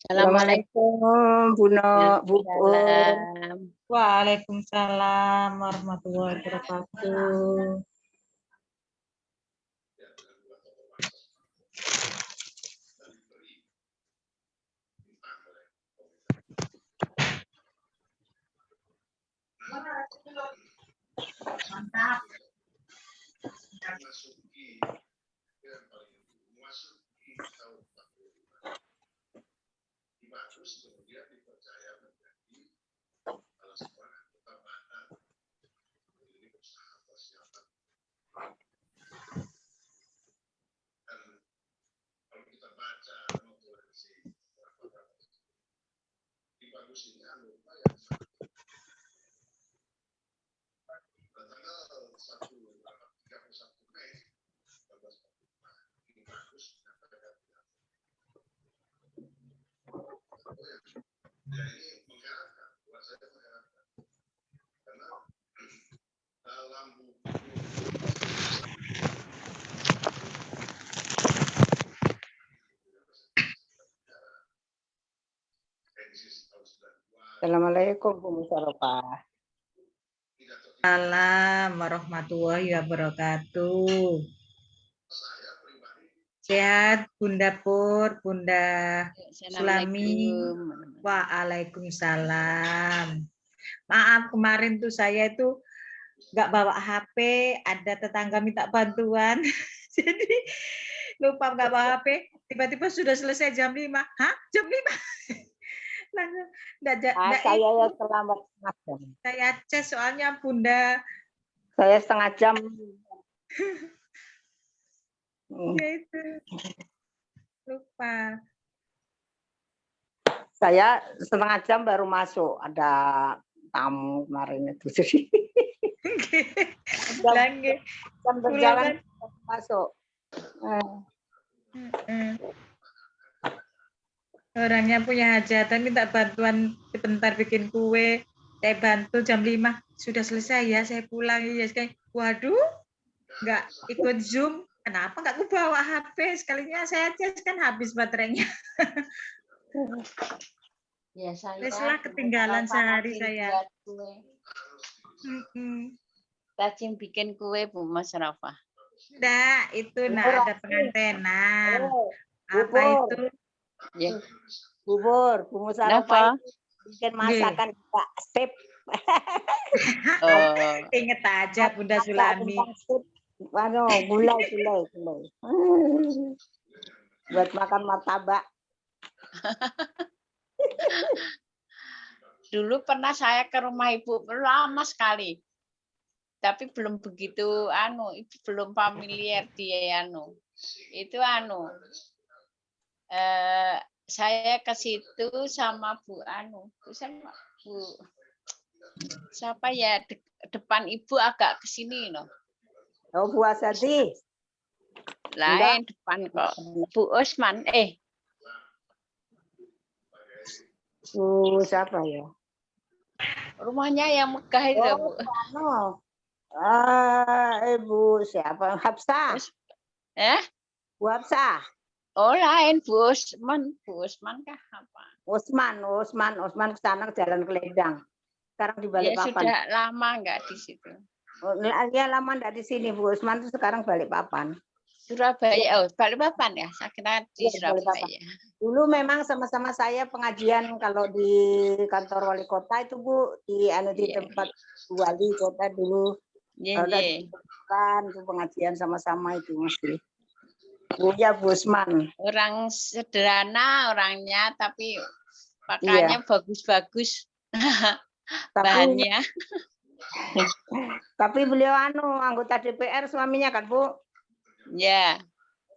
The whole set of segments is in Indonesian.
Assalamualaikum, Bu Uun. Waalaikumsalam. Waalaikumsalam warahmatullahi wabarakatuh. Mantap. Assalamualaikum Bu Musyarofa. Assalamualaikum warahmatullahi wabarakatuh. Sehat Bunda Pur, Bunda Sulami. Waalaikumsalam. Maaf kemarin tuh saya itu nggak bawa HP, ada tetangga minta bantuan. Jadi lupa nggak bawa HP, tiba-tiba sudah selesai jam 5. Hah? Jam 5? Langsung Saya ya terlambat setengah jam. Saya cek soalnya Bunda. Saya setengah jam. Ya itu. Lupa. Saya setengah jam baru masuk. Ada tamu kemarin itu. Jam berjalan masuk. Orangnya punya hajatan minta bantuan sebentar bikin kue, saya bantu jam 5 sudah selesai ya, saya pulang ya. Waduh, nggak ikut Zoom, kenapa nggak aku bawa HP, sekalinya saya cas kan habis baterainya. Ya saya ketinggalan sehari saya. Rajin bikin kue Bu Mas Rafa. Nah, itu ada pengantenan. Apa itu? Ya. Bubur, Bu Musyarofa bikin masakan Pak Step. Ingat aja Bunda Sulami. Gulai. Buat makan martabak. Dulu pernah saya ke rumah Ibu lama sekali. Tapi belum begitu belum familiar dia Itu saya ke situ sama Bu siapa ya depan Ibu agak ke sini loh. Oh, Bu Asadi. Lain depan kok. Bu Osman Bu siapa ya? Rumahnya yang megah itu, Bu. Ibu siapa? Hapsah. Bu Hapsah. Oh, lain Bu Osman. Bu Osman kah apa? Osman ke sana ke Jalan Kelendang. Sekarang di Balikpapan. Ya sudah lama enggak di situ. Ya lama enggak di sini. Bu Osman itu sekarang Balikpapan. Surabaya. Oh, Balikpapan ya. Saya kira di Surabaya. Dulu memang sama-sama saya pengajian kalau di kantor wali kota itu Bu di tempat wali kota dulu. Kan pengajian sama-sama itu mesti. Bu Usman. Orang sederhana orangnya tapi pakaiannya bagus-bagus. Bahannya. Tapi beliau anggota DPR suaminya kan, Bu? Ya.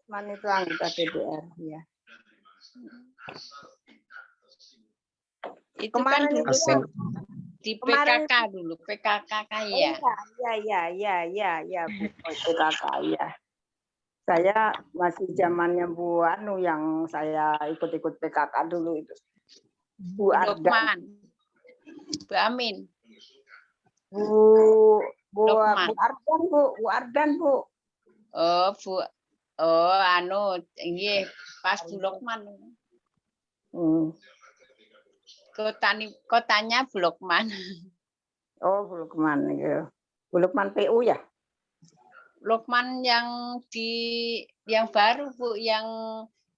Usman itu anggota DPR, ya. Itu kemarin kan dulu di PKK dulu, PKK ya. Iya, Bu, PKK ya. Saya masih zamannya Bu yang saya ikut-ikut PKK dulu itu. Bu Ardan. Bu Amin. Bu Ardan, Bu. Oh, Bu. Oh, nggih, pas Bu Lokman. Kotanya Blokman. Oh, Bulukman ya. Bulukman PU ya? Lukman yang baru Bu, yang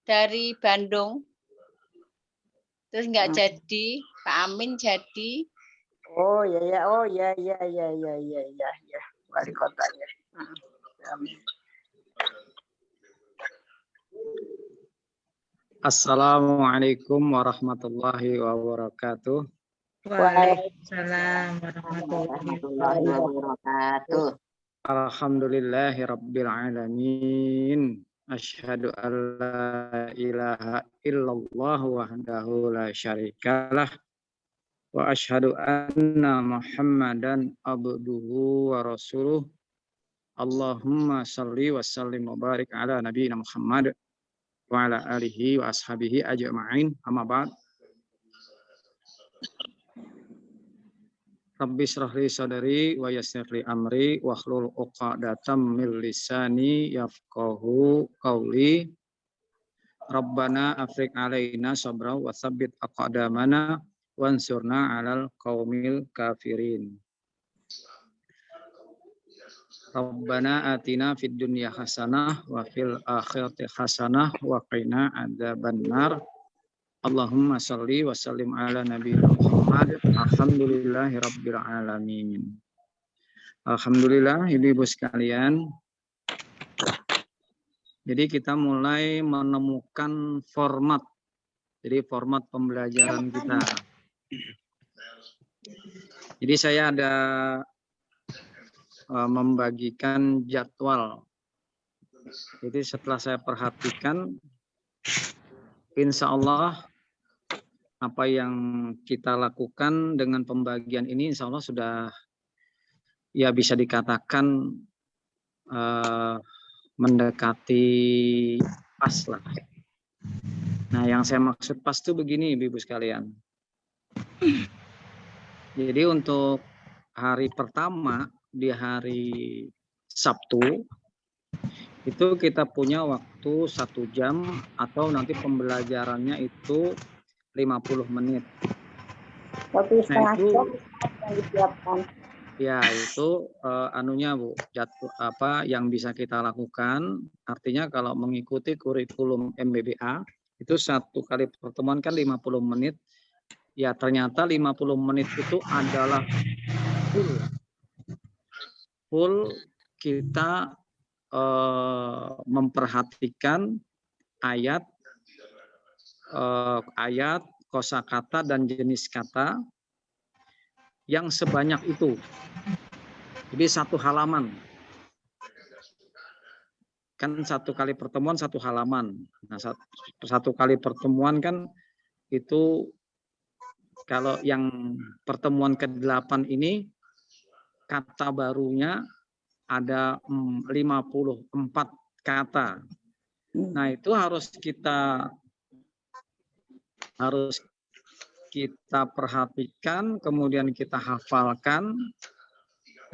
dari Bandung. Terus nggak jadi, Pak Amin jadi. Oh ya ya, oh ya ya ya ya ya ya ya, wali kotanya. Assalamualaikum warahmatullahi wabarakatuh. Waalaikumsalam warahmatullahi wabarakatuh. Alhamdulillahi rabbil alamin. Asyhadu an la ilaha illallah wahdahu la syarikalah. Wa asyhadu anna Muhammadan abduhu wa rasuluh. Allahumma salli wa sallim wa barik ala nabiyina Muhammad wa ala alihi wa ashabihi ajma'in. Amma ba'd. Rabbi shrah li sadri wa yassir li amri wa hlul 'uqdatam min lisani yafqahu qawli. Rabbana afriq alaina sabra wa tsabbit aqdamana wansurna 'alal qaumil kafirin. Rabbana atina fid dunya hasanah wa fil akhirati hasanah wa qina adzabannar. Allahumma sholli wa sallim ala nabiyina Muhammad. Alhamdulillahi rabbil alamin. Alhamdulillah ibu-ibu sekalian. Jadi kita mulai menemukan format. Jadi format pembelajaran kita. Jadi saya ada membagikan jadwal. Jadi setelah saya perhatikan, insya Allah apa yang kita lakukan dengan pembagian ini insya Allah sudah ya bisa dikatakan mendekati pas lah. Nah yang saya maksud pas itu begini ibu sekalian. Jadi untuk hari pertama di hari Sabtu itu kita punya waktu 1 jam atau nanti pembelajarannya itu 50 menit. Waktu setengah itu, jam yang disiapkan. Ya itu anunya Bu, apa yang bisa kita lakukan. Artinya kalau mengikuti kurikulum MBBA itu 1 kali pertemuan kan 50 menit. Ya ternyata 50 menit itu adalah full kita memperhatikan ayat, kosakata dan jenis kata yang sebanyak itu. Jadi 1 halaman. Kan 1 kali pertemuan 1 halaman. Nah, 1 kali pertemuan kan itu kalau yang pertemuan ke-8 ini kata barunya ada 54 kata. Nah, itu harus kita perhatikan, kemudian kita hafalkan,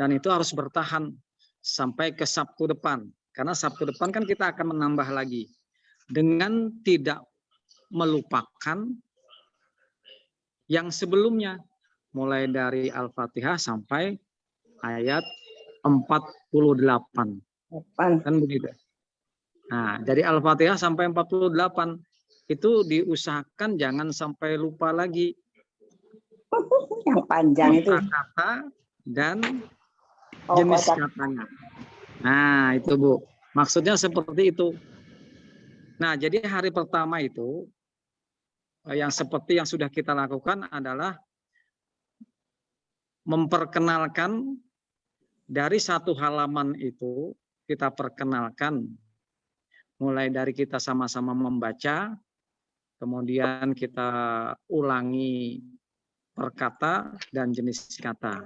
dan itu harus bertahan sampai ke Sabtu depan. Karena Sabtu depan kan kita akan menambah lagi. Dengan tidak melupakan yang sebelumnya. Mulai dari Al-Fatihah sampai ayat 48. Kan begitu. Nah, dari Al-Fatihah sampai 48. Itu diusahakan jangan sampai lupa lagi. Yang panjang itu. Kata dan jenis katanya. Nah, itu Bu. Maksudnya seperti itu. Nah, jadi hari pertama itu yang seperti yang sudah kita lakukan adalah memperkenalkan dari 1 halaman itu kita perkenalkan mulai dari kita sama-sama membaca. Kemudian kita ulangi per kata dan jenis kata.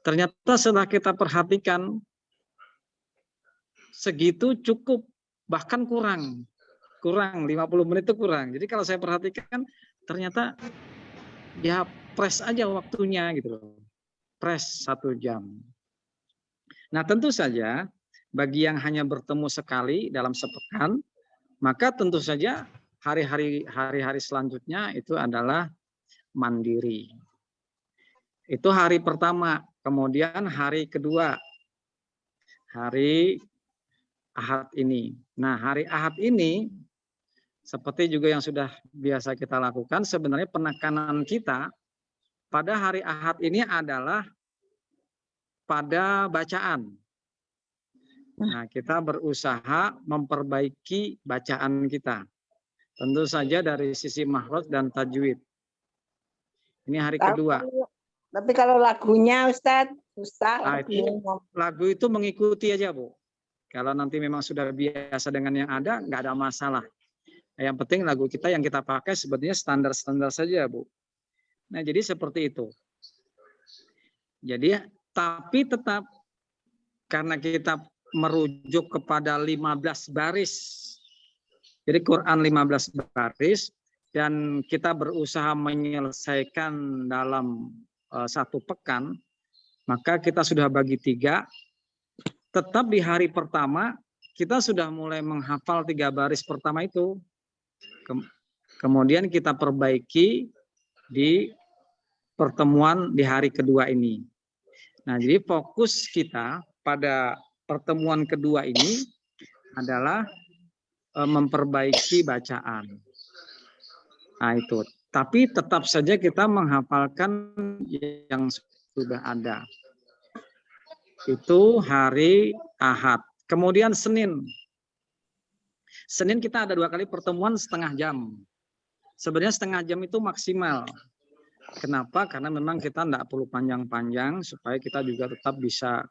Ternyata setelah kita perhatikan, segitu cukup, bahkan kurang. Kurang, 50 menit itu kurang. Jadi kalau saya perhatikan, ternyata ya press aja waktunya gitu loh. Press 1 jam. Nah tentu saja, bagi yang hanya bertemu sekali dalam sepekan, maka tentu saja hari-hari selanjutnya itu adalah mandiri. Itu hari pertama. Kemudian hari kedua, hari Ahad ini. Nah, hari Ahad ini seperti juga yang sudah biasa kita lakukan, sebenarnya penekanan kita pada hari Ahad ini adalah pada bacaan. Nah, kita berusaha memperbaiki bacaan kita. Tentu saja dari sisi makhraj dan tajwid. Ini hari kedua. Tapi kalau lagunya Ustadz, susah. Nah, lagu itu mengikuti aja, Bu. Kalau nanti memang sudah biasa dengan yang ada, nggak ada masalah. Yang penting lagu kita yang kita pakai sebetulnya standar-standar saja, Bu. Nah, jadi seperti itu. Jadi, tapi tetap karena kita merujuk kepada 15 baris. Jadi Quran 15 baris dan kita berusaha menyelesaikan dalam 1 pekan, maka kita sudah bagi 3. Tetap di hari pertama kita sudah mulai menghafal 3 baris pertama itu. Kemudian kita perbaiki di pertemuan di hari kedua ini. Nah, jadi fokus kita pada pertemuan kedua ini adalah memperbaiki bacaan. Nah, itu. Tapi tetap saja kita menghafalkan yang sudah ada. Itu hari Ahad. Kemudian Senin. Senin kita ada 2 kali pertemuan setengah jam. Sebenarnya setengah jam itu maksimal. Kenapa? Karena memang kita tidak perlu panjang-panjang supaya kita juga tetap bisa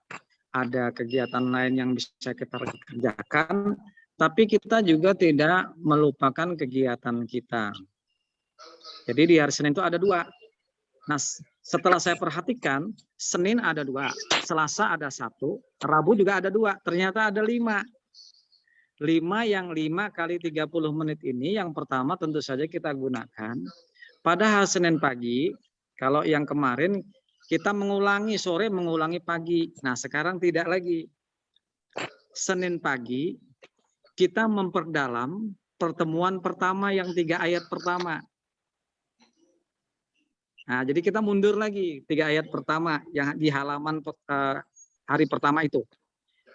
ada kegiatan lain yang bisa kita kerjakan. Tapi kita juga tidak melupakan kegiatan kita. Jadi di hari Senin itu ada 2. Nah, setelah saya perhatikan, Senin ada 2, Selasa ada 1, Rabu juga ada 2. Ternyata ada 5. 5 yang 5 kali 30 menit ini yang pertama tentu saja kita gunakan pada hari Senin pagi. Kalau yang kemarin kita mengulangi sore, mengulangi pagi. Nah, sekarang tidak lagi. Senin pagi kita memperdalam pertemuan pertama yang 3 ayat pertama. Nah, jadi kita mundur lagi 3 ayat pertama yang di halaman hari pertama itu.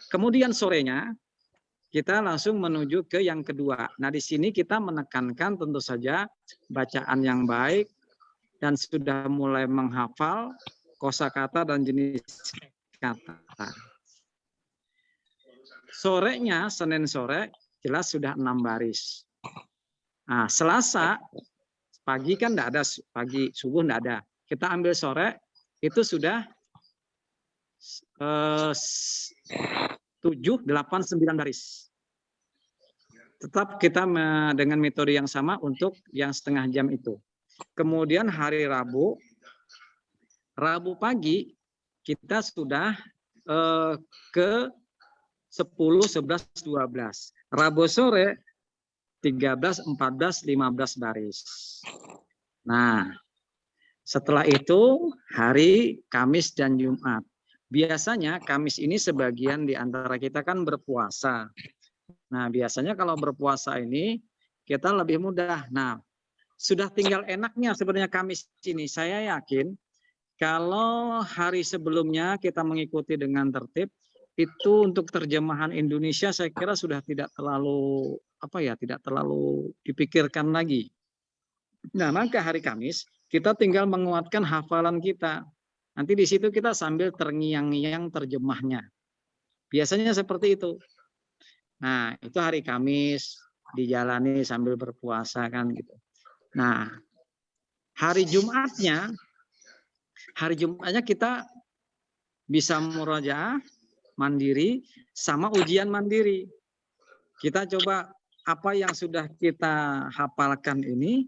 Kemudian sorenya kita langsung menuju ke yang kedua. Nah, di sini kita menekankan tentu saja bacaan yang baik dan sudah mulai menghafal kosakata dan jenis kata. Sorenya, Senin sore, jelas sudah 6 baris. Nah, Selasa, pagi kan enggak ada, pagi, subuh enggak ada. Kita ambil sore, itu sudah 7, 8, 9 baris. Tetap kita dengan metode yang sama untuk yang setengah jam itu. Kemudian hari Rabu, Rabu pagi, kita sudah ke 10, 11, 12. Rabu sore 13, 14, 15 baris. Nah, setelah itu hari Kamis dan Jumat. Biasanya Kamis ini sebagian di antara kita kan berpuasa. Nah, biasanya kalau berpuasa ini kita lebih mudah. Nah, sudah tinggal enaknya sebenarnya Kamis ini. Saya yakin kalau hari sebelumnya kita mengikuti dengan tertib, itu untuk terjemahan Indonesia saya kira sudah tidak terlalu tidak terlalu dipikirkan lagi. Nah, maka hari Kamis kita tinggal menguatkan hafalan kita. Nanti di situ kita sambil terngiang-ngiang terjemahnya. Biasanya seperti itu. Nah, itu hari Kamis dijalani sambil berpuasa kan gitu. Nah, hari Jumatnya kita bisa murojaah mandiri sama ujian mandiri. Kita coba apa yang sudah kita hafalkan ini,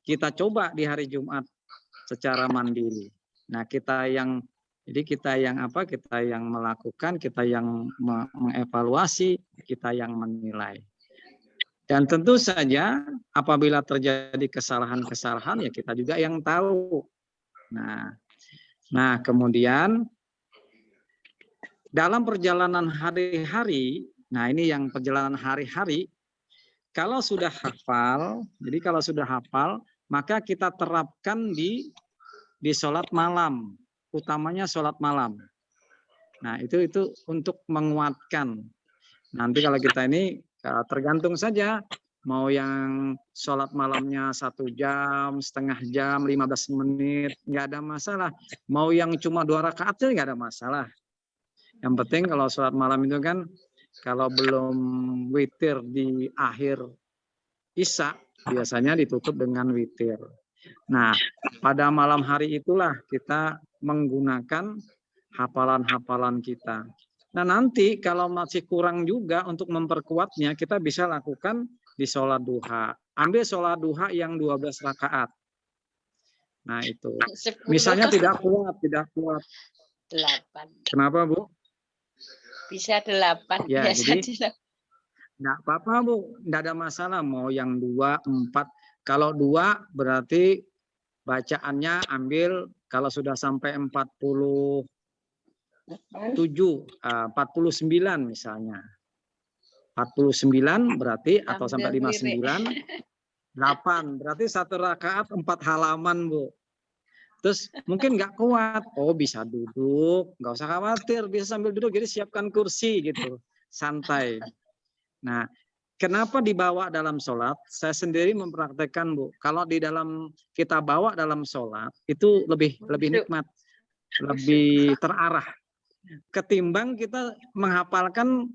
kita coba di hari Jumat secara mandiri. Nah, kita yang melakukan, kita yang mengevaluasi, kita yang menilai. Dan tentu saja apabila terjadi kesalahan-kesalahan ya kita juga yang tahu. Nah, kemudian dalam perjalanan hari-hari, nah ini yang perjalanan hari-hari, kalau sudah hafal, jadi kalau sudah hafal, maka kita terapkan di sholat malam, utamanya sholat malam. Nah, itu untuk menguatkan. Nanti kalau kita ini tergantung saja, mau yang sholat malamnya 1 jam, setengah jam, 15 menit, nggak ada masalah. Mau yang cuma 2 rakaat aja nggak ada masalah. Yang penting kalau sholat malam itu kan, kalau belum witir di akhir Isya, biasanya ditutup dengan witir. Nah, pada malam hari itulah kita menggunakan hafalan-hafalan kita. Nah, nanti kalau masih kurang juga untuk memperkuatnya, kita bisa lakukan di sholat duha. Ambil sholat duha yang 12 rakaat. Nah, itu. 10. Misalnya tidak kuat. 8. Kenapa, Bu? Bisa 8. Ya, biasa jadi nggak apa-apa, Bu. Nggak ada masalah. Mau yang 2, 4. Kalau 2 berarti bacaannya ambil kalau sudah sampai 47, 49 misalnya. 49 berarti atau sampai 59, 8. Berarti 1 rakaat 4 halaman, Bu. Terus mungkin nggak kuat. Oh, bisa duduk. Nggak usah khawatir. Bisa sambil duduk. Jadi siapkan kursi gitu. Santai. Nah, kenapa dibawa dalam sholat? Saya sendiri mempraktekkan, Bu. Kalau di dalam kita bawa dalam sholat, itu lebih nikmat. Lebih terarah. Ketimbang kita menghafalkan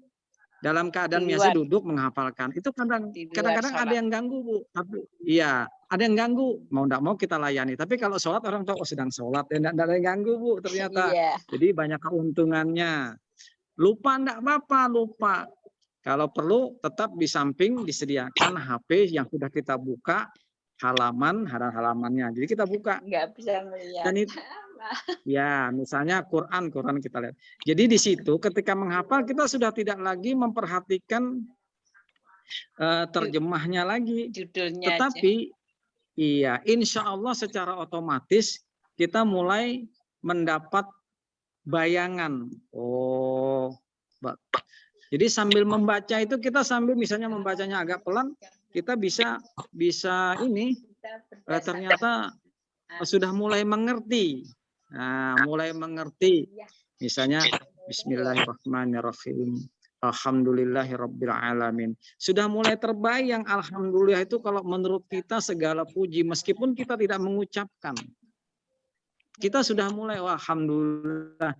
dalam keadaan biasa duduk menghafalkan. Itu kadang-kadang ada yang ganggu, Bu. Tapi iya, ada yang ganggu. Mau enggak mau kita layani. Tapi kalau sholat orang tahu sedang sholat, enggak ada yang ganggu, Bu, ternyata. Iya. Jadi banyak keuntungannya. Lupa enggak apa-apa, lupa. Kalau perlu tetap di samping disediakan HP yang sudah kita buka halamannya. Jadi kita buka. Nggak bisa melihat. Dan itu, ya, misalnya Quran kita lihat. Jadi di situ ketika menghafal kita sudah tidak lagi memperhatikan terjemahnya lagi. Judulnya Tetapi iya, insya Allah secara otomatis kita mulai mendapat bayangan. Oh, jadi sambil membaca itu kita sambil misalnya membacanya agak pelan, kita bisa ini ternyata sudah mulai mengerti. Nah, mulai mengerti. Misalnya Bismillahirrahmanirrahim. Alhamdulillahirabbil alamin. Sudah mulai terbayang alhamdulillah itu kalau menurut kita segala puji meskipun kita tidak mengucapkan. Kita sudah mulai alhamdulillah.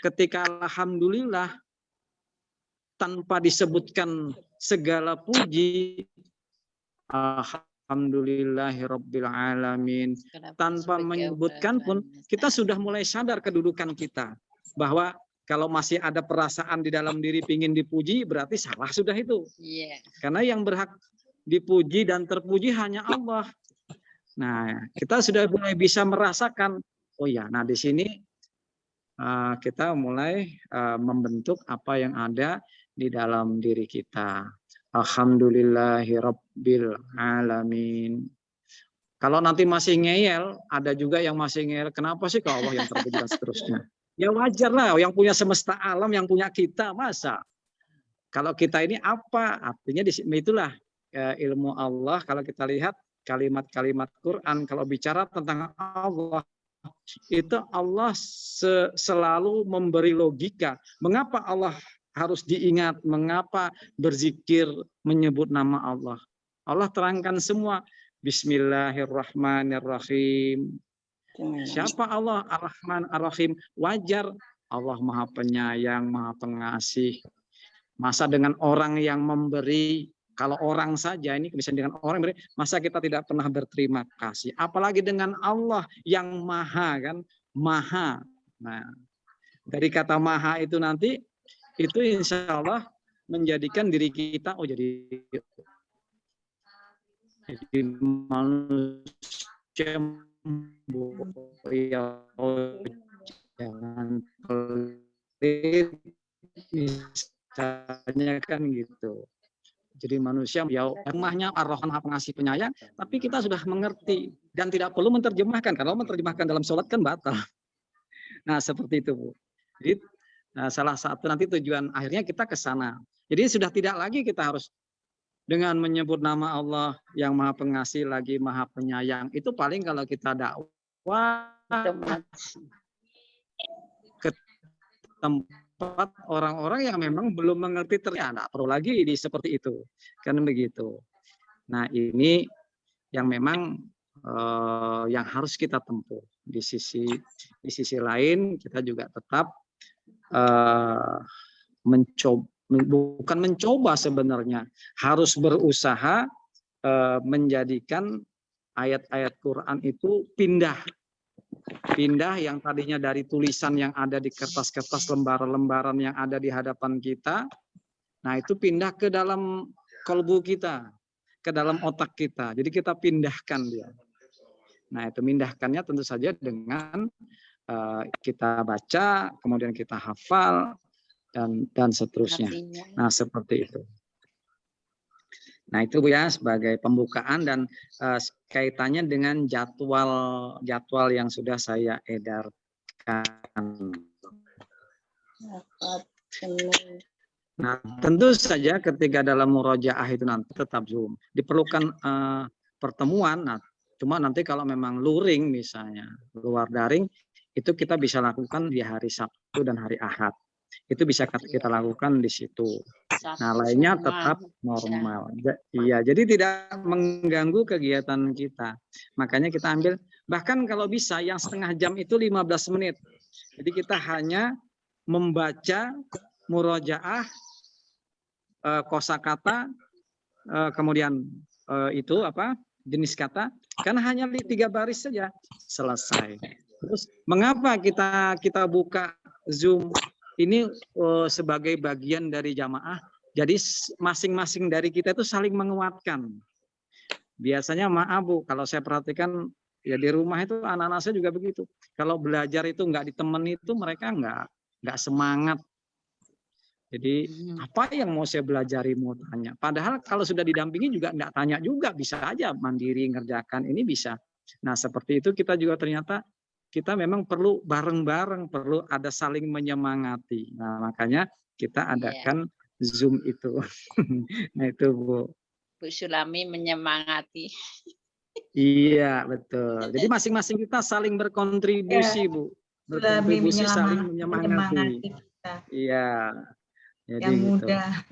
Ketika alhamdulillah tanpa disebutkan segala puji, alhamdulillahirabbil alamin, tanpa menyebutkan pun kita sudah mulai sadar kedudukan kita bahwa kalau masih ada perasaan di dalam diri pingin dipuji berarti salah sudah itu. Karena yang berhak dipuji dan terpuji hanya Allah. Nah, kita sudah mulai bisa merasakan, oh ya, nah di sini kita mulai membentuk apa yang ada di dalam diri kita. Alhamdulillahirabbil alamin. Kalau nanti masih ngeyel, ada juga yang masih ngeyel. Kenapa sih kalau Allah yang terpuji dan seterusnya? Ya wajar lah, yang punya semesta alam, yang punya kita, masa? Kalau kita ini apa? Artinya itulah ilmu Allah. Kalau kita lihat kalimat-kalimat Quran, kalau bicara tentang Allah, itu Allah selalu memberi logika. Mengapa Allah harus diingat? Mengapa berzikir menyebut nama Allah? Allah terangkan semua. Bismillahirrahmanirrahim. Siapa Allah? Ar-Rahman Ar-Rahim. Wajar Allah Maha Penyayang, Maha Pengasih. Masa dengan orang yang memberi, kalau orang saja ini bisa dengan orang memberi, masa kita tidak pernah berterima kasih? Apalagi dengan Allah yang Maha, kan? Maha. Nah, dari kata Maha itu nanti itu insya Allah menjadikan diri kita jadi manusia. Jangan pelit misalnya kan gitu. Jadi manusia ya rumahnya Ar-Rahman Maha Pengasih Penyayang, tapi kita sudah mengerti dan tidak perlu menerjemahkan. Kalau menerjemahkan dalam sholat kan batal. Nah seperti itu, Bu. Jadi salah satu nanti tujuan akhirnya kita ke sana. Jadi sudah tidak lagi kita harus dengan menyebut nama Allah yang Maha Pengasih lagi Maha Penyayang. Itu paling kalau kita dakwah ke tempat orang-orang yang memang belum mengerti ternyata perlu lagi seperti itu. Kan begitu. Nah, ini yang memang yang harus kita tempuh. Di sisi lain kita juga tetap bukan mencoba sebenarnya, harus berusaha menjadikan ayat-ayat Quran itu pindah yang tadinya dari tulisan yang ada di kertas-kertas lembaran-lembaran yang ada di hadapan kita, nah itu pindah ke dalam kalbu kita, ke dalam otak kita. Jadi kita pindahkan dia. Nah itu pindahkannya tentu saja dengan kita baca, kemudian kita hafal, dan seterusnya. Nah seperti itu. Nah itu Bu ya sebagai pembukaan dan kaitannya dengan jadwal yang sudah saya edarkan. Nah tentu saja ketika dalam murojaah itu nanti tetap Zoom. Diperlukan pertemuan. Nah cuma nanti kalau memang luring misalnya luar daring itu kita bisa lakukan di hari Sabtu dan hari Ahad. Itu bisa kita lakukan di situ. Nah, lainnya tetap normal. Iya, jadi tidak mengganggu kegiatan kita. Makanya kita ambil, bahkan kalau bisa yang setengah jam itu 15 menit. Jadi kita hanya membaca murojaah, kosakata, kemudian itu apa jenis kata, kan hanya 3 baris saja selesai. Terus mengapa kita buka Zoom? Ini sebagai bagian dari jamaah, jadi masing-masing dari kita itu saling menguatkan. Biasanya maaf Bu, kalau saya perhatikan ya di rumah itu anak-anak saya juga begitu. Kalau belajar itu nggak ditemani itu mereka nggak semangat. Jadi apa yang mau saya belajari mau tanya. Padahal kalau sudah didampingi juga nggak tanya juga, bisa aja mandiri ngerjakan ini bisa. Nah seperti itu kita juga ternyata kita memang perlu bareng-bareng, perlu ada saling menyemangati. Nah, makanya kita adakan Zoom itu. Nah, itu Bu. Bu Sulami menyemangati. Iya, betul. Jadi masing-masing kita saling berkontribusi, Bu. Berkontribusi saling menyemangati. Iya. Jadi yang gitu. muda.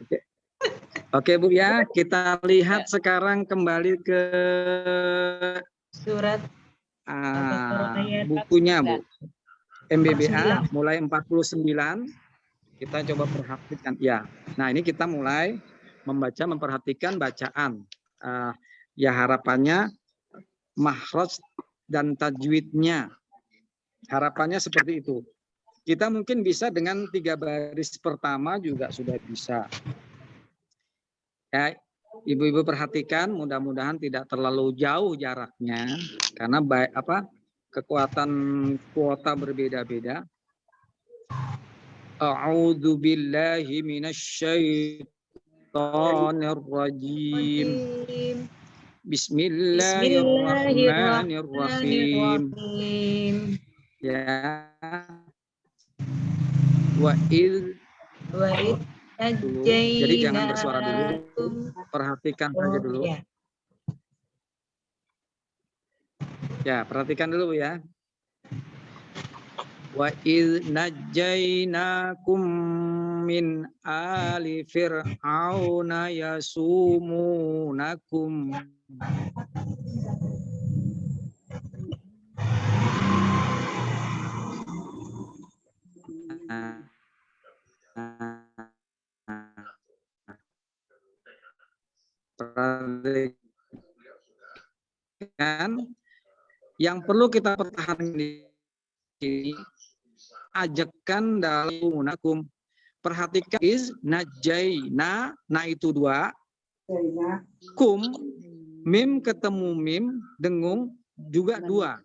Oke, Bu ya, kita lihat sekarang kembali ke surat bukunya Bu. MBBA mulai 49 kita coba perhatikan ya. Nah ini kita mulai memperhatikan bacaan ya harapannya makhraj dan tajwidnya harapannya seperti itu. Kita mungkin bisa dengan 3 baris pertama juga sudah bisa ya. Ibu-ibu perhatikan mudah-mudahan tidak terlalu jauh jaraknya karena kekuatan kuota berbeda-beda. A'udzu billahi minasyaitonir rajim. Bismillahirrahmanirrahim. Ya. Wa id jadi jangan bersuara dulu. Perhatikan saja dulu. Ya, perhatikan dulu ya. Wa idz najjainakum min ali fir'auna yasumunakum perhatikan yang perlu kita pertahankan ini ajakan dalam munakum. Perhatikan najjaina, na itu 2, kum mim ketemu mim dengung juga 2.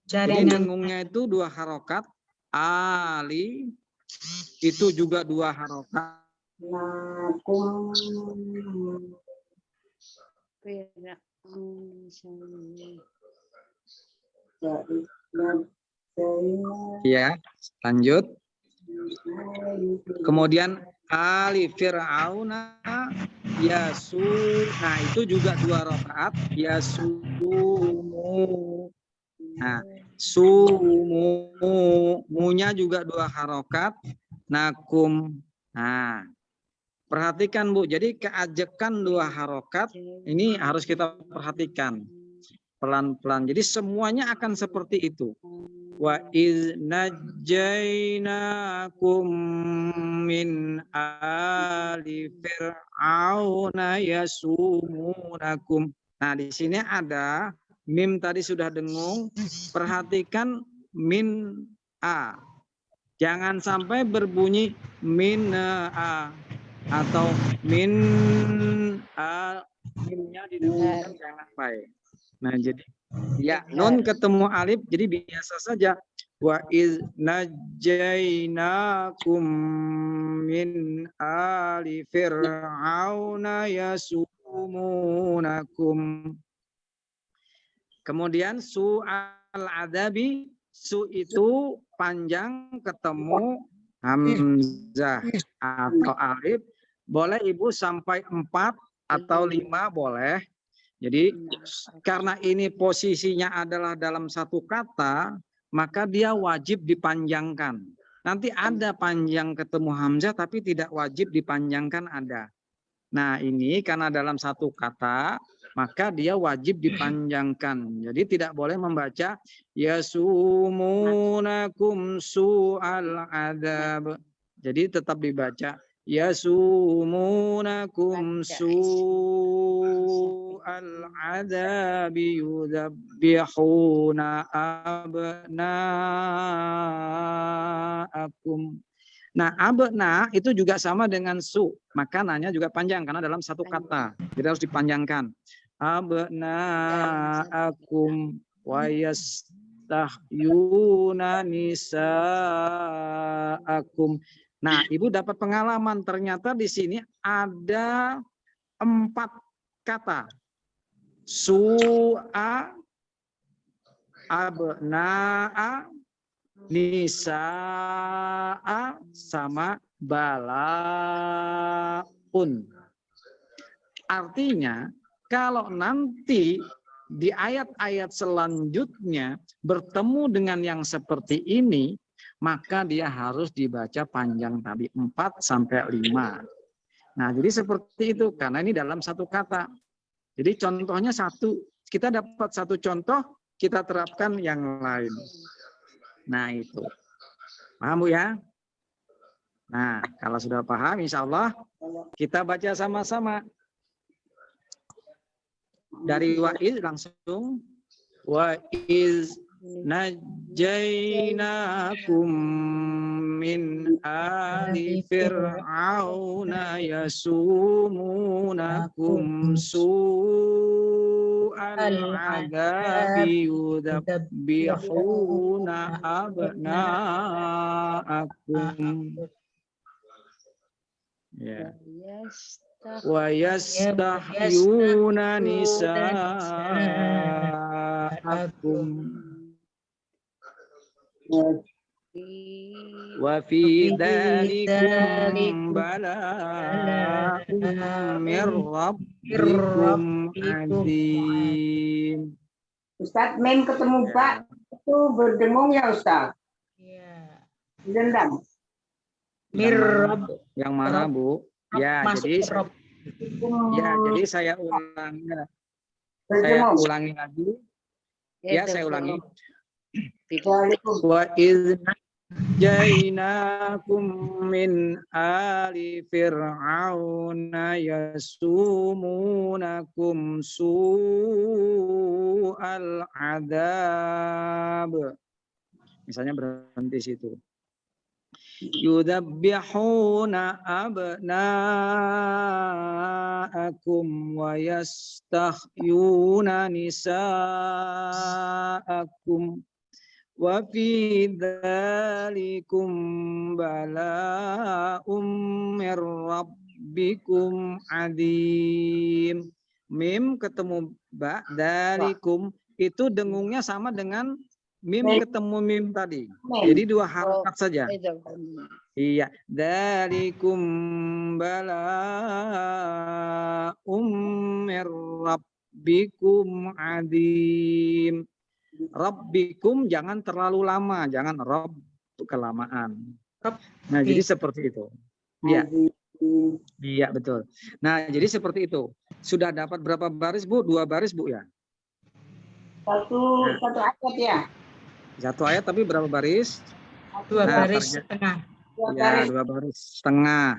Jadi dengungnya itu 2 harokat, ali itu juga 2 harokat. Ya, lanjut. Kemudian ali fir'auna yasu. Nah, itu juga 2 rakaat yasumu. Nah, sumu, munya juga 2 harokat, nakum. Nah, perhatikan Bu, jadi keajekan 2 harokat ini harus kita perhatikan pelan-pelan. Jadi semuanya akan seperti itu. Wa iz najjainakum min ali fir'auna yasumunakum. Nah, di sini ada mim tadi sudah dengung. Perhatikan min a. Jangan sampai berbunyi min a atau min a, mimnya didengungkan jangan baik. Nah, jadi ya nun ketemu alif jadi biasa saja. Wa iz najjainakum min ali fir'auna yasumunakum. Kemudian su'al adabi, su itu panjang ketemu hamzah atau alif. Boleh Ibu sampai 4 atau 5 boleh. Jadi karena ini posisinya adalah dalam satu kata, maka dia wajib dipanjangkan. Nanti ada panjang ketemu hamzah tapi tidak wajib dipanjangkan ada. Nah, ini karena dalam satu kata, maka dia wajib dipanjangkan. Jadi tidak boleh membaca yasumunakum su'al adab. Jadi tetap dibaca yasumunakum su'al adab yudabbihuna abna'akum. Nah, abna itu juga sama dengan su. Makanannya juga panjang karena dalam satu kata. Jadi harus dipanjangkan. Abna'akum wa yastahyuna nisa'akum. Nah, Ibu dapat pengalaman ternyata di sini ada 4 kata. Su'a, abna'a, nisa'a, sama balaun. Artinya kalau nanti di ayat-ayat selanjutnya bertemu dengan yang seperti ini, maka dia harus dibaca panjang tadi 4 sampai 5. Nah, jadi seperti itu karena ini dalam satu kata. Jadi contohnya satu, kita dapat satu contoh, kita terapkan yang lain. Nah, itu. Paham Bu ya? Nah, kalau sudah paham, insya Allah kita baca sama-sama. Dari wa'iz langsung. Wa'iz najjainakum min ali fir'auna yasumunakum su'al adabi yudabbihuna abna'akum. Ya. Wa yastahyuna nisa'akum. Wa fi dzalikum bala'un mir rabbikum adzim. Ustaz, mem ketemu Pak itu berdengung ya Ustaz? Iya. Dendam. Mirab. Yang mana Bu? Ya, jadi saya ulangi. Saya ulangi lagi. Ya, saya ulangi. Wa idza jainakum min ali fir'auna yasumunakum su'al adab. Misalnya berhenti situ. Yudabbihuna abna'akum wa yastahyuna nisa'akum wa fi dzalikum bala'um mir rabbikum adzim. Mim ketemu ba, dzalikum itu dengungnya sama dengan Mim ketemu mim tadi. Jadi 2 harokat saja. Iya. Dalikum bala'um mir rabbikum adim. Rabbikum jangan terlalu lama, jangan rob kelamaan. Nah, jadi seperti itu. Iya. Iya, betul. Nah, jadi seperti itu. Sudah dapat berapa baris, Bu? 2 baris, Bu ya? Satu ayat ya. 1 ayat tapi berapa baris? 2 Nah, baris target. setengah. Ya, 2 baris setengah.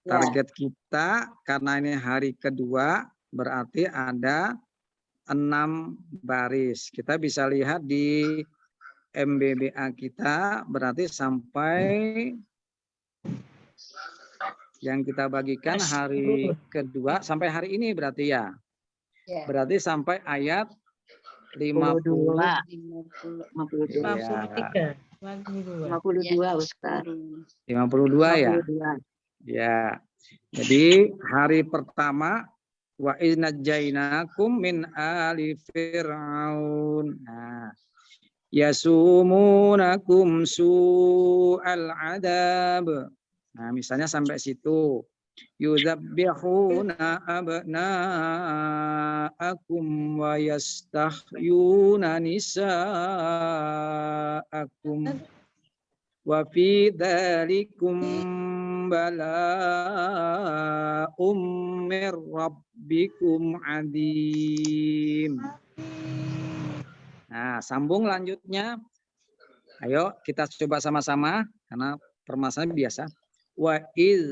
Ya. Target kita karena ini hari kedua berarti ada 6 baris. Kita bisa lihat di MBBA kita berarti sampai yang kita bagikan hari kedua sampai hari ini berarti ya. Berarti sampai ayat 52. 53. 52 Ustaz. 52 ya. Ya. Jadi hari pertama wa iznajjainakum min ali fir'aun. Nah, yasumunakum su'al adab. Nah, misalnya sampai situ. Yuzabbihuna abna'akum wa yastahyuna nisa'akum wa fi dzalikum bala'um mir rabbikum adim. Nah, sambung lanjutnya. Ayo kita coba sama-sama karena permasalahan biasa. Wa iz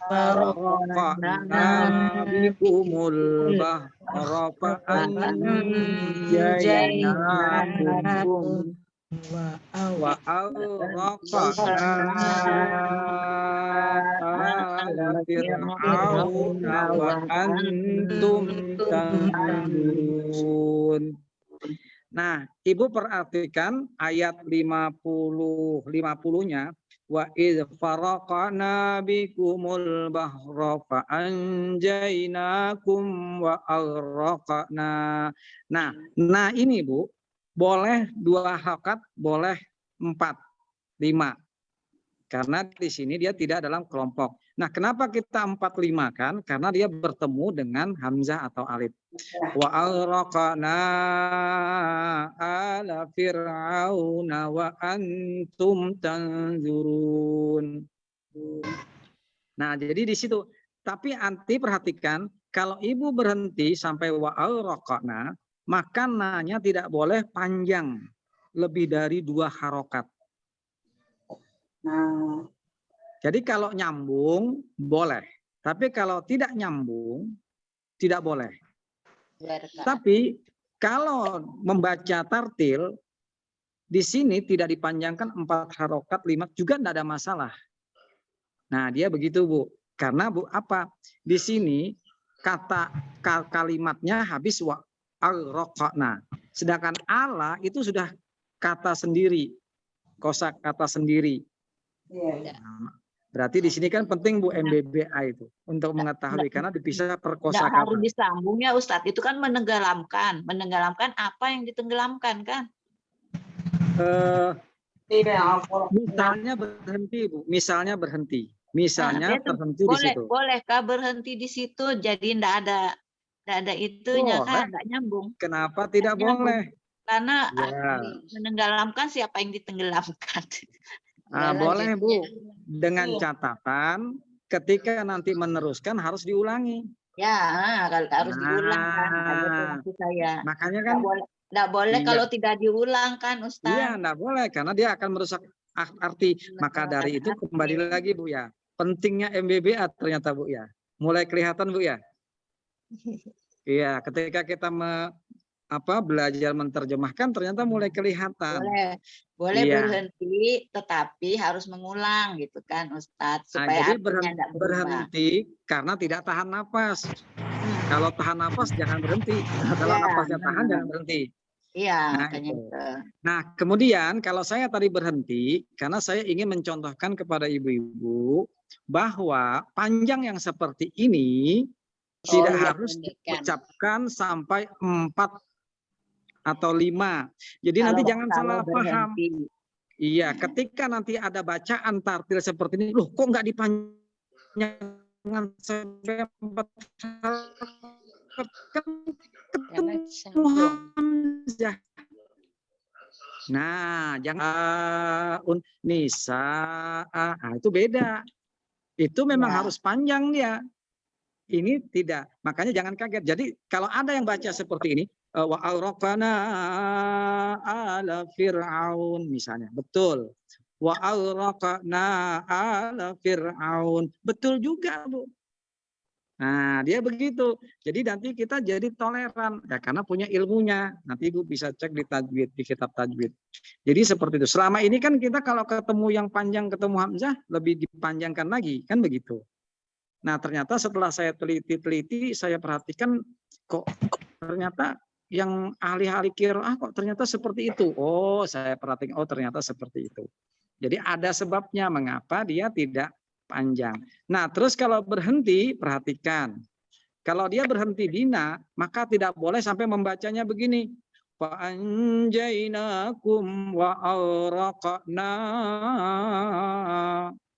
faraqna bikumul bahra fa anjaynakum wa awraqna ala fir'auna wa antum tanzurun. Nah, Ibu perhatikan ayat 50-nya wa idz faraqna bikumul bahra fa anjaynakum wa aghraqna. Nah ini Bu, boleh 2 harokat, boleh 4, 5. Karena di sini dia tidak dalam kelompok. Nah, kenapa kita 4, 5 kan? Karena dia bertemu dengan hamzah atau alif. Wa aghraqna ala fir'auna wa antum tanzurun. Nah, jadi di situ. Tapi nanti perhatikan, kalau Ibu berhenti sampai wa aghraqna, maka nanya tidak boleh panjang lebih dari 2 harokat. Nah, jadi kalau nyambung boleh, tapi kalau tidak nyambung tidak boleh. Tapi kalau membaca tartil di sini tidak dipanjangkan 4 harokat 5 juga tidak ada masalah. Nah, dia begitu Bu. Karena Bu apa? Di sini kalimatnya habis wa aghraqna. Sedangkan ala itu sudah kata sendiri, kosakata sendiri. Nah, berarti di sini kan penting Bu MBBA itu untuk mengetahui karena dipisah per kosakata. Harus disambung ya Ustadz, itu kan menenggelamkan apa yang ditenggelamkan kan? Misalnya berhenti Bu, misalnya berhenti terhenti di situ. Bolehkah berhenti di situ? Jadi enggak ada itunya kan, enggak nyambung. Kenapa tidak boleh? Karena menenggelamkan siapa yang ditenggelamkan? Boleh Bu, dengan catatan ketika nanti meneruskan harus diulangi. Ya, harus diulang kan. Maksud saya. Makanya kan enggak boleh kalau tidak diulang kan Ustaz. Iya, enggak boleh karena dia akan merusak arti. Maka dari itu kembali lagi Bu ya. Pentingnya MBBA ternyata Bu ya. Mulai kelihatan Bu ya. Iya, ketika kita belajar menerjemahkan ternyata mulai kelihatan. Boleh iya. Berhenti, tetapi harus mengulang gitu kan Ustadz supaya jadi berhenti karena tidak tahan nafas. Kalau tahan nafas jangan berhenti. Kalau nafasnya tahan jangan berhenti. Iya, Nah, kemudian kalau saya tadi berhenti karena saya ingin mencontohkan kepada ibu-ibu bahwa panjang yang seperti ini tidak harus diucapkan sampai 4 atau 5. Jadi nanti jangan Kalau salah paham. berhenti. Iya, ketika nanti ada bacaan tartil seperti ini, loh kok nggak dipanjangkan sampai 4 harakat? Kan Karena ketemu disambung. hamzah. Nah, jangan nisa, itu beda. Itu memang Ya. harus panjang dia. Ini tidak. Makanya jangan kaget. Jadi kalau ada yang baca seperti ini, wa auraqana ala fir'aun misalnya. Betul. Wa auraqana ala fir'aun. Betul juga, Bu. Nah, dia begitu. Jadi nanti kita jadi toleran ya karena punya ilmunya. Nanti Ibu bisa cek di tajwid, di kitab tajwid. Jadi seperti itu. Selama ini kan kita kalau ketemu yang panjang, ketemu hamzah lebih dipanjangkan lagi, kan begitu. Nah, ternyata setelah saya teliti, saya perhatikan kok ternyata yang ahli-ahli qiraah kok ternyata seperti itu. Oh, saya perhatikan, oh ternyata seperti itu. Jadi ada sebabnya mengapa dia tidak panjang. Nah, terus kalau berhenti, perhatikan. Kalau dia berhenti dina, maka tidak boleh sampai membacanya begini. Fa'anjainakum wa auraqna.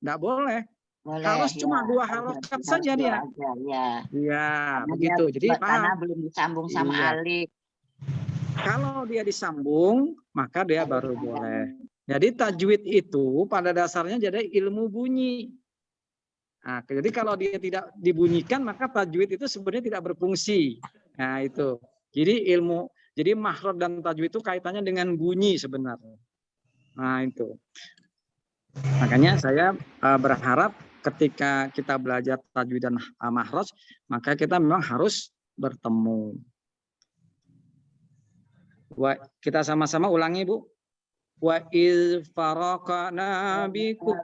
Tidak boleh. Boleh, Harus ya. cuma 2 harokat saja dia. Aja, ya. Iya, Karena begitu. Jadi karena paham. belum disambung sama Iya. alif. Kalau dia disambung, maka dia baru boleh. Jadi tajwid itu pada dasarnya jadi ilmu bunyi. Nah, jadi kalau dia tidak dibunyikan, maka tajwid itu sebenarnya tidak berfungsi. Nah, itu. Jadi jadi makhraj dan tajwid itu kaitannya dengan bunyi sebenarnya. Nah, itu. Makanya saya berharap ketika kita belajar tajwid dan makhraj, maka kita memang harus bertemu. Kita sama-sama ulangi, Bu. Wa iz faraqna bikum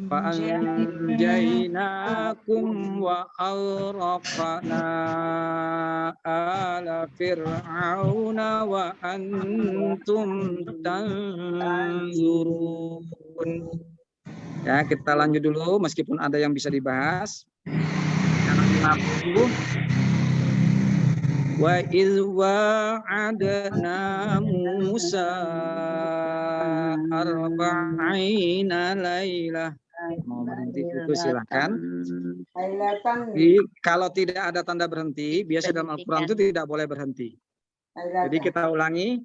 fa'anjainakum wa awraqna ala fir'auna wa antum tanzurun. Ya, kita lanjut dulu meskipun ada yang bisa dibahas. Yang 50. Wa iz wa'adna Musa arba'ina lailah. Mau berhenti itu silahkan. Kalau tidak ada tanda berhenti, biasa dalam Al-Quran itu tidak boleh berhenti. Jadi kita ulangi.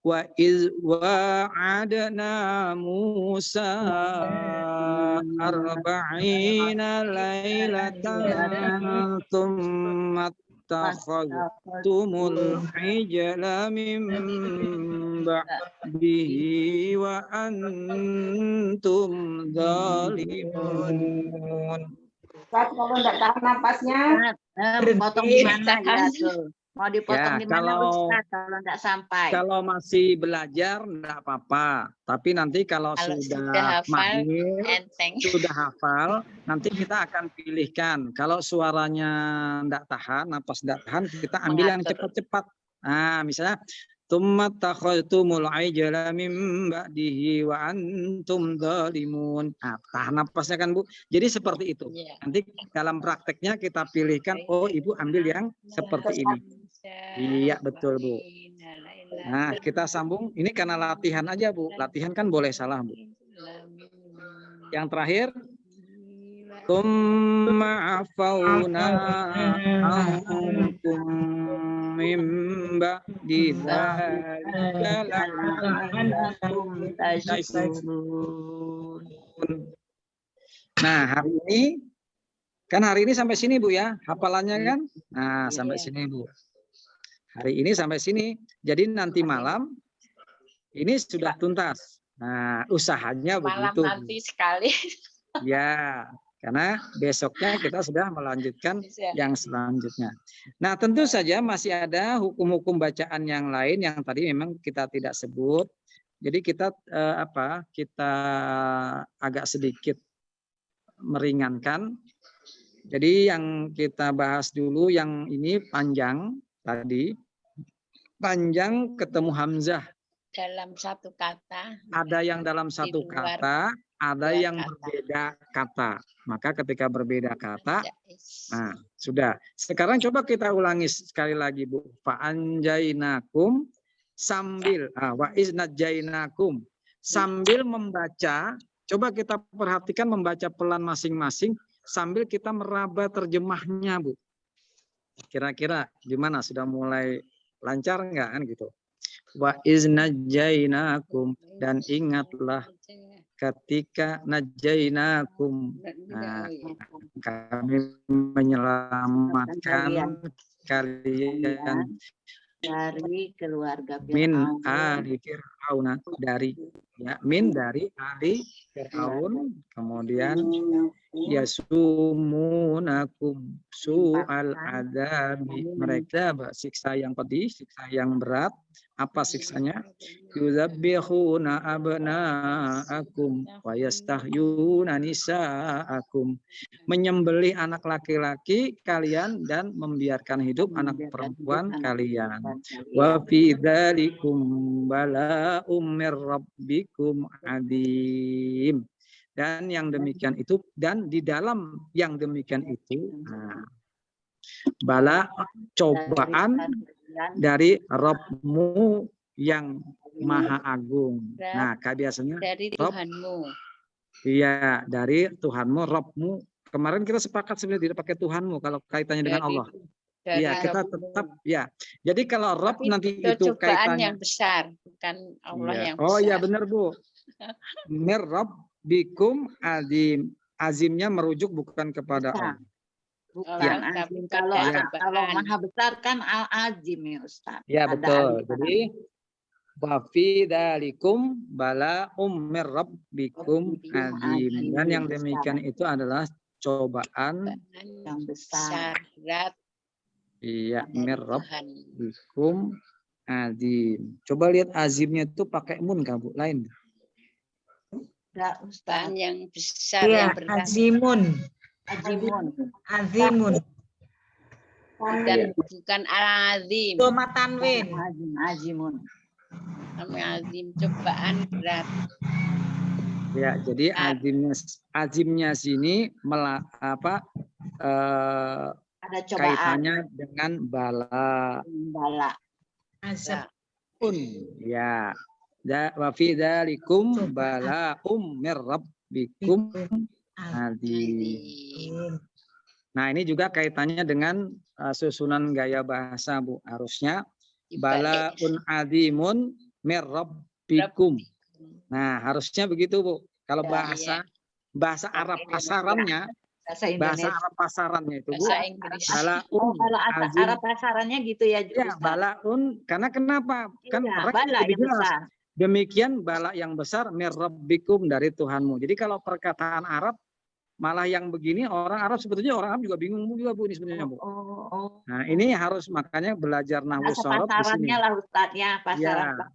Wa iz wa'adna Musa arba'ina lailatan tsumma takhadtumul ijla min ba'dihi wa antum zalimun. Kalau enggak tahan napasnya, Potong di mana ya tuh? Mau dipotong Ya, di mana Ustaz kalau enggak sampai? Kalau masih belajar enggak apa-apa, tapi nanti kalau sudah hafal, mahir, enteng. sudah hafal, nanti kita akan pilihkan. Kalau suaranya enggak tahan, napas enggak tahan, kita ambil yang cepat-cepat. Nah, misalnya tsumma takhadtumul ijla min ba'dihi wa antum zalimun. Nah, tahan napasnya kan, Bu. Jadi seperti itu. Nanti dalam prakteknya kita pilihkan, oh Ibu ambil yang seperti ini. Iya, betul, Bu. Nah, kita sambung. Ini karena latihan aja, Bu. Latihan kan boleh salah, Bu. Yang terakhir, tsumma afauna ankum min ba'di dzalika la'allakum tashkurun. Nah, hari ini sampai sini, Bu ya. Hafalannya kan? Nah, sampai sini, Bu. Hari ini sampai sini. Jadi nanti malam ini sudah tuntas. Nah, usahanya Malam begitu. nanti sekali. Ya, karena besoknya kita sudah melanjutkan yang selanjutnya. Nah, tentu saja masih ada hukum-hukum bacaan yang lain yang tadi memang kita tidak sebut. Jadi kita kita agak sedikit meringankan. Jadi yang kita bahas dulu yang ini panjang tadi. Panjang ketemu hamzah. Dalam satu kata. Ada yang dalam satu kata, ada Dua yang kata. berbeda kata. Maka ketika berbeda kata, Jais. nah sudah. Sekarang coba kita ulangi sekali lagi, Bu. Fa'anjainakum sambil wa iznajainakum sambil membaca. Coba kita perhatikan membaca pelan masing-masing sambil kita meraba terjemahnya, Bu. Kira-kira gimana? Sudah mulai lancar enggak kan gitu? Wa iznajainakum, dan ingatlah ketika najainakum, nah, kami menyelamatkan kalian dari keluarga min Fir'aun. ali Fir'aun, dari dari ali Fir'aun, kemudian yasumunakum su'al adabi, mereka siksa yang pedih, siksa yang berat. Apa siksanya? Yuzabbihuna abna'akum wa yastahyuna nisa'akum, menyembelih anak laki-laki kalian dan membiarkan hidup anak perempuan kalian. Wa fi dzalikum bala'um mir rabbikum adim, dan yang demikian itu, dan di dalam yang demikian itu, bala, cobaan dari Rabbmu yang Maha Agung. Nah, kayak biasanya Dari Rabb, Tuhanmu. iya, dari Tuhanmu, Rabbmu. Kemarin kita sepakat sebenarnya tidak pakai Tuhanmu kalau kaitannya dengan Allah. Iya, kita tetap ya. Jadi kalau Rabb nanti itu cobaan kaitannya yang besar, bukan Allah yang besar. Oh iya benar, Bu. Mir Rabbikum azim. Azimnya merujuk bukan kepada Allah. Bukan Ya. azim. Ya. Kalau maha besar kan al-azim ya Ustaz. Ya Ada betul. alif Jadi wa fi dzalikum bala'um mir rabbikum azim. Dan yang demikian itu adalah cobaan yang besar. Berat. Iya, mir rabbikum azim. Coba lihat azimnya itu pakai mun kan, Bu? Lain. Enggak, Ustaz. Yang besar, Iya, yang berat. azimun. Azimun. Dan bukan al-azim. Doma tanwin. Azimun. Azim, cobaan berat. Ya, jadi azimnya sini ada cobaan. Kaitannya dengan bala. Azab. Ya. Wa fi dzalikum bala'um mir rabbikum azim. Nah, ini juga kaitannya dengan susunan gaya bahasa, Bu. Harusnya bala'un azimun mir rabbikum. Nah, harusnya begitu, Bu. Kalau bahasa Arab pasarannya, bahasa Arab pasarannya itu, Bu. Bala'un azim. Arab pasarannya gitu ya, Ustaz. Ya, bala'un, karena kenapa? Kan bala yang besar. Demikian bala yang besar mir rabbikum, dari Tuhanmu. Jadi kalau perkataan Arab malah yang begini, orang Arab sebetulnya orang Arab juga bingung juga, Bu, ini sebenarnya, Bu. Nah, ini harus makanya belajar nahwu shorof di sini. Pasarannya lah Ustaz ya, bahasa pasaran.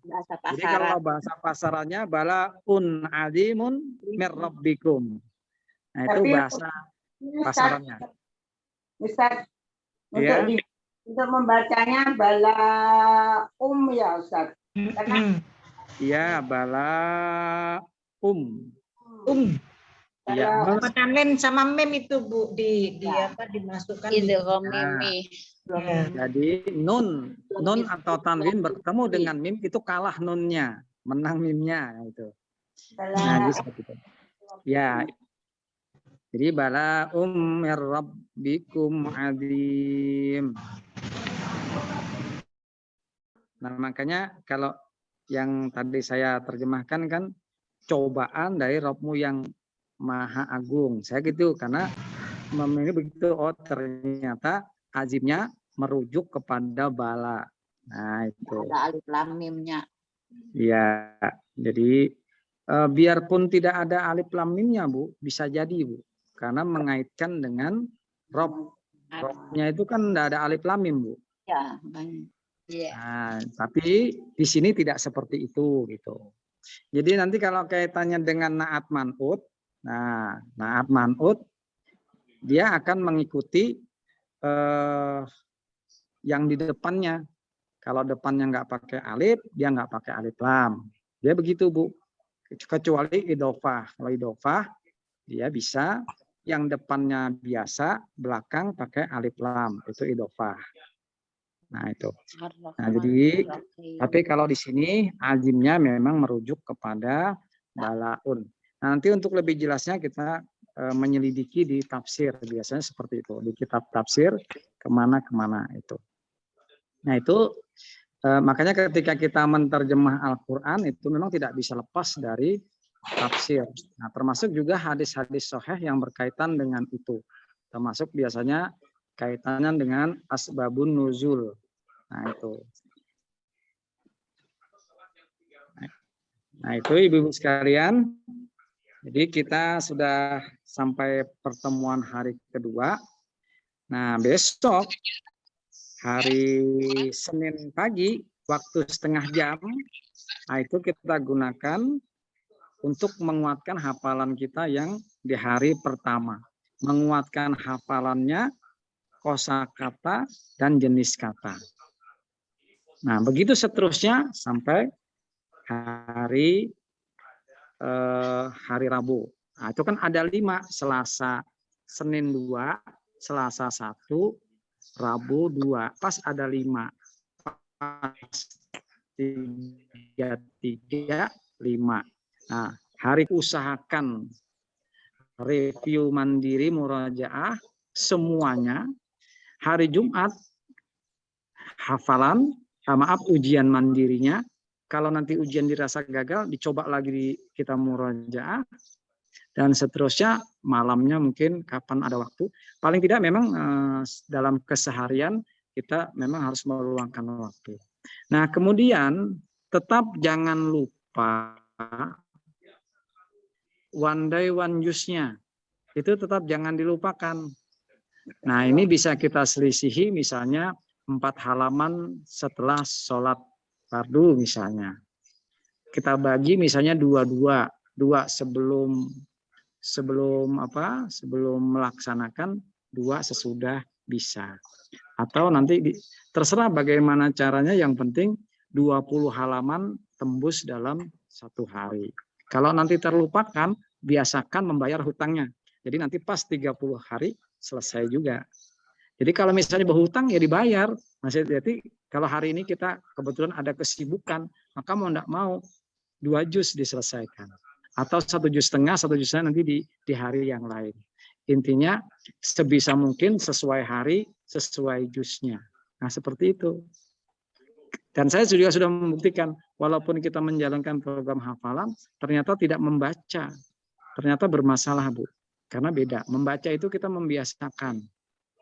Jadi kalau bahasa pasarannya bala'un azimun mir rabbikum. Nah, itu bahasa pasarannya. Ustaz, untuk membacanya bala'um ya Ustaz. Iya, bala'um. Ya, tanwin sama mem itu, Bu, dimasukkan jadi nun atau tanwin bertemu dengan mim itu kalah nunnya, menang mimnya itu. Nah, jadi seperti itu. Ya. Jadi bala'um mir rabbikum azim. Nah, makanya kalau yang tadi saya terjemahkan kan cobaan dari Rabbmu yang Maha Agung. Saya gitu karena ini begitu, oh ternyata azimnya merujuk kepada bala. Nah, itu. Ada alif lam mimnya. Ya, jadi biarpun tidak ada alif lam mimnya, Bu, bisa jadi, Bu. Karena mengaitkan dengan Rob. Robnya itu kan tidak ada alif lam mim, Bu. Ya, Nah, tapi di sini tidak seperti itu gitu. Jadi nanti kalau kaitannya dengan naat man'ut, nah, naat man'ut dia akan mengikuti yang di depannya. Kalau depannya nggak pakai alif, dia nggak pakai alif lam. Dia begitu, Bu. kecuali idhofah. Kalau idhofah dia bisa yang depannya biasa, belakang pakai alif lam, itu idhofah. Nah itu. Nah jadi, tapi kalau di sini azimnya memang merujuk kepada balaun. Nah, nanti untuk lebih jelasnya kita menyelidiki di tafsir, biasanya seperti itu, di kitab tafsir kemana-kemana itu. Nah itu makanya ketika kita menterjemah Al-Quran itu memang tidak bisa lepas dari tafsir. Nah termasuk juga hadis-hadis sahih yang berkaitan dengan itu, termasuk biasanya kaitannya dengan asbabun nuzul. Nah itu. Nah itu ibu-ibu sekalian. Jadi kita sudah sampai pertemuan hari kedua. Nah besok hari Senin pagi waktu setengah jam, nah itu kita gunakan untuk menguatkan hafalan kita yang di hari pertama. Menguatkan hafalannya, kosakata dan jenis kata. Nah begitu seterusnya sampai hari Rabu. Nah, itu kan ada 5, Selasa, Senin 2, Selasa 1, Rabu 2. Pas ada 5. Pas 3, 3, 5. Nah, hari usahakan review mandiri murajaah semuanya. Hari Jumat hafalan, ujian mandirinya. Kalau nanti ujian dirasa gagal, dicoba lagi kita murajaah. Dan seterusnya malamnya mungkin kapan ada waktu. Paling tidak memang dalam keseharian kita memang harus meluangkan waktu. Nah kemudian tetap jangan lupa one day one use-nya. Itu tetap jangan dilupakan. Nah ini bisa kita selisihi misalnya 4 halaman setelah sholat fardu misalnya. Kita bagi misalnya 2 sebelum melaksanakan, 2 sesudah bisa. Atau nanti terserah bagaimana caranya, yang penting 20 halaman tembus dalam 1 hari. Kalau nanti terlupakan, biasakan membayar hutangnya. Jadi nanti pas 30 hari selesai juga. Jadi kalau misalnya berhutang ya dibayar. Jadi kalau hari ini kita kebetulan ada kesibukan, maka mau tidak mau 2 juz diselesaikan. Atau 1,5 juz, 1 juznya nanti di hari yang lain. Intinya sebisa mungkin sesuai hari, sesuai juznya. Nah seperti itu. Dan saya juga sudah membuktikan, walaupun kita menjalankan program hafalan, ternyata tidak membaca. Ternyata bermasalah, Bu. Karena beda. Membaca itu kita membiasakan.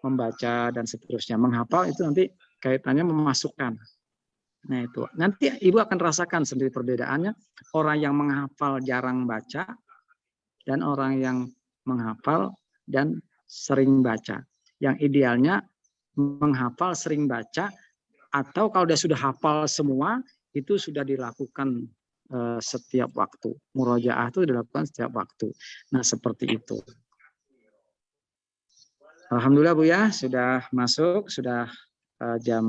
Membaca dan seterusnya. Menghafal itu nanti kaitannya memasukkan. Nah itu. Nanti Ibu akan rasakan sendiri perbedaannya. Orang yang menghafal jarang baca dan orang yang menghafal dan sering baca. Yang idealnya menghafal sering baca, atau kalau sudah hafal semua itu sudah dilakukan setiap waktu. Murojaah itu dilakukan setiap waktu. Nah seperti itu. Alhamdulillah Bu ya, sudah masuk, sudah jam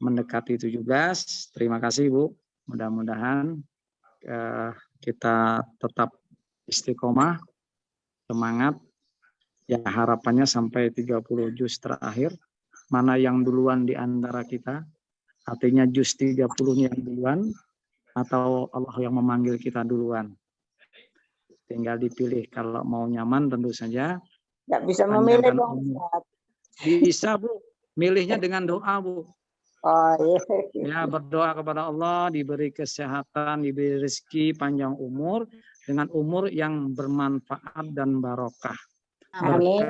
mendekati 17. Terima kasih Bu. Mudah-mudahan kita tetap istiqomah, semangat. Ya harapannya sampai 30 juz terakhir. Mana yang duluan di antara kita? Artinya juz 30-nya yang duluan atau Allah yang memanggil kita duluan? Tinggal dipilih. Kalau mau nyaman tentu saja. Nggak bisa memilih dong. Bisa Bu, milihnya dengan doa Bu. Oh iya. Ya berdoa kepada Allah, diberi kesehatan, diberi rezeki, panjang umur, dengan umur yang bermanfaat dan barokah. Amin.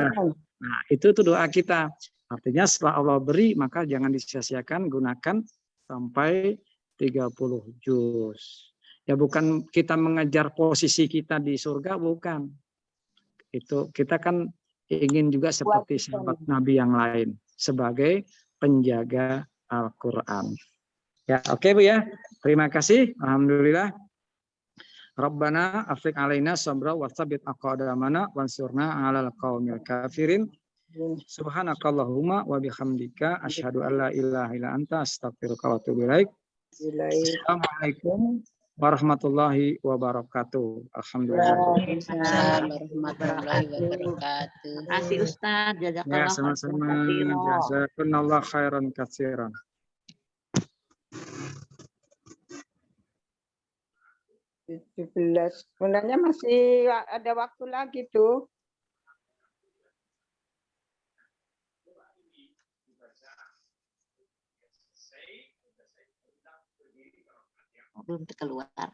Nah itu doa kita. Artinya setelah Allah beri, maka jangan disia-siakan, gunakan sampai 30 juz. Ya bukan kita mengejar posisi kita di surga, bukan. Itu kita kan ingin juga seperti sahabat Nabi yang lain sebagai penjaga Al-Quran. Ya, oke Bu ya. Terima kasih. Alhamdulillah. Rabbana afriq alaina sabra wa tsabbit aqdamana wansurna 'alal qaumil kafirin. Subhanakallahumma wa bihamdika asyhadu an la ilaha illa anta astaghfiruka wa atubu ilaik. Assalamualaikum warahmatullahi wabarakatuh. Alhamdulillah. Waalaikumsalam warahmatullahi wabarakatuh. Terima kasih Ustadz. Ya, Jazakallah sama-sama. khairan. Jazakumullah khairan katsiran. 17. Sebenarnya masih ada waktu lagi tuh. Belum keluar.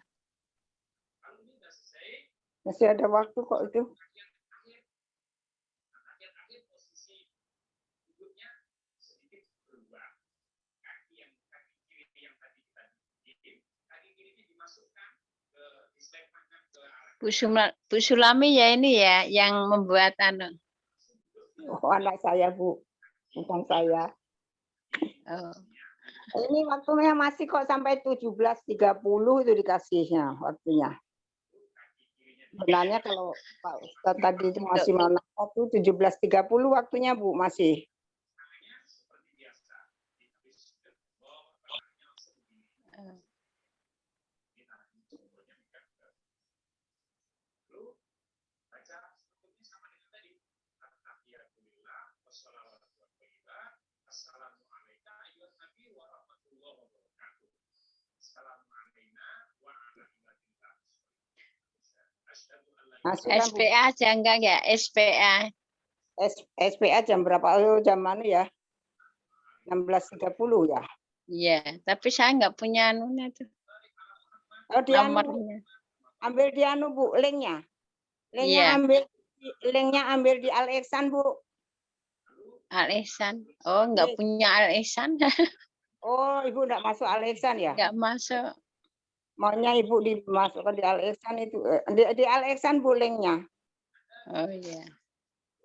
Masih ada waktu kok itu. Bu Sulami ya ini ya yang membuat anu. Oh, anak saya, Bu. Bukan saya. Oh. Ini waktunya masih kok sampai 17.30 itu dikasihnya waktunya. Sebenarnya kalau Pak Ustadz tadi itu masih mau waktu 17.30 waktunya, Bu, masih. Masih kan, Bu? SPA aja enggak ya? SPA. SPA jam berapa? Oh, jam mana ya? 16.30 ya? Iya, tapi saya enggak punya anunya tuh. Oh, di anu, Nomornya. ambil di anu, Bu, linknya. Iya. Linknya ambil di Al Ihsan, Bu. Al Ihsan. Oh, enggak punya Al Ihsan. Oh, Ibu enggak masuk Al Ihsan ya? Enggak masuk. Maunya Ibu dimasukkan di Al Ihsan itu. Di Al Ihsan, Bu, linknya. Oh iya.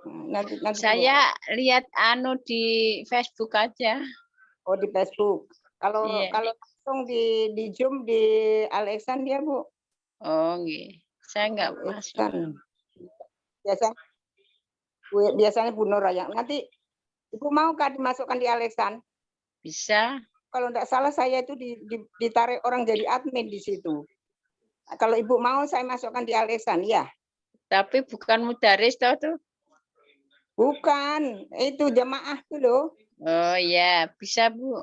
Nanti Saya lihat anu di Facebook aja. Oh, di Facebook. Kalau Iya. langsung di Zoom di Al Ihsan dia, Bu. Oh, iya. Saya enggak masuk. Ihsan. Biasanya Bu Nora yang nanti Ibu maukah dimasukkan di Al Ihsan? Bisa. Kalau enggak salah saya itu ditarik orang jadi admin di situ. Kalau Ibu mau saya masukkan di Al Ihsan, ya. Tapi bukan mudaris toh tuh. Bukan, itu jamaah tuh loh. Oh iya, bisa Bu.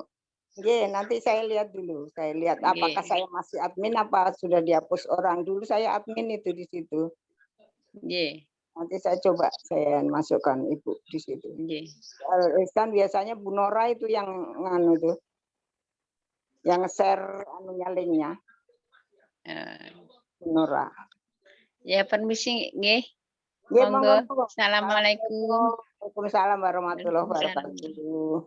Oke, nanti saya lihat dulu. Saya lihat apakah saya masih admin apa sudah dihapus orang. Dulu saya admin itu di situ. Iya. Nanti saya coba saya masukkan Ibu di situ. Iya. Kan biasanya Bu Nora itu yang nganu tuh. Yang share anunya linknya. Bu Nora. Ya, permisi nggih. Ya, Monggo. monggo. Assalamualaikum. Waalaikumsalam warahmatullahi wabarakatuh.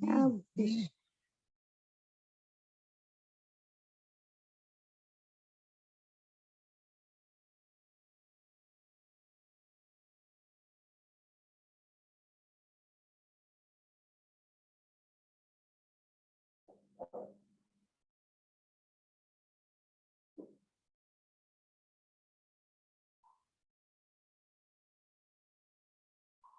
Habis.